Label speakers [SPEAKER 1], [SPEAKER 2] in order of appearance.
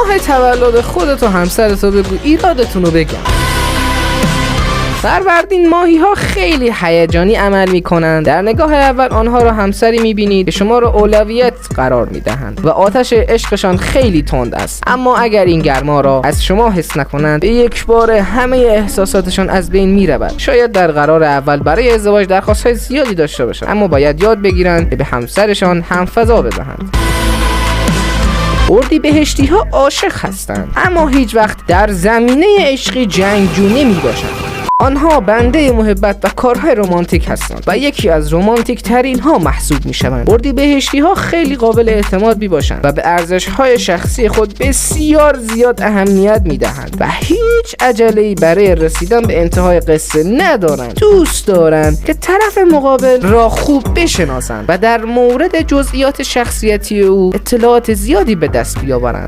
[SPEAKER 1] ماه تولد خودت و همسرتو بگو ایرادتون رو بگم. فروردین ماهی ها خیلی هیجانی عمل میکنند. در نگاه اول آنها را همسری میبینید که شما را اولویت قرار میدهند و آتش عشقشان خیلی تند است. اما اگر این گرما را از شما حس نکنند، به یک بار همه احساساتشان از بین میرود. شاید در قرار اول برای ازدواج درخواست‌های زیادی داشته باشند، اما باید یاد بگیرند که به همسرشان همفضا بدهند. اردیبهشتی ها عاشق هستند، اما هیچ وقت در زمینه عشقی جنگجو نمیباشند. آنها بنده محبت و کارهای رمانتیک هستند و یکی از رمانتیک ترین ها محسوب می شوند. اردیبهشتی ها خیلی قابل اعتماد می باشند و به ارزش های شخصی خود بسیار زیاد اهمیت می دهند و هیچ عجله‌ای برای رسیدن به انتهای قصه ندارند. دوست دارند که طرف مقابل را خوب بشناسند و در مورد جزئیات شخصیتی او اطلاعات زیادی به دست بیاورند.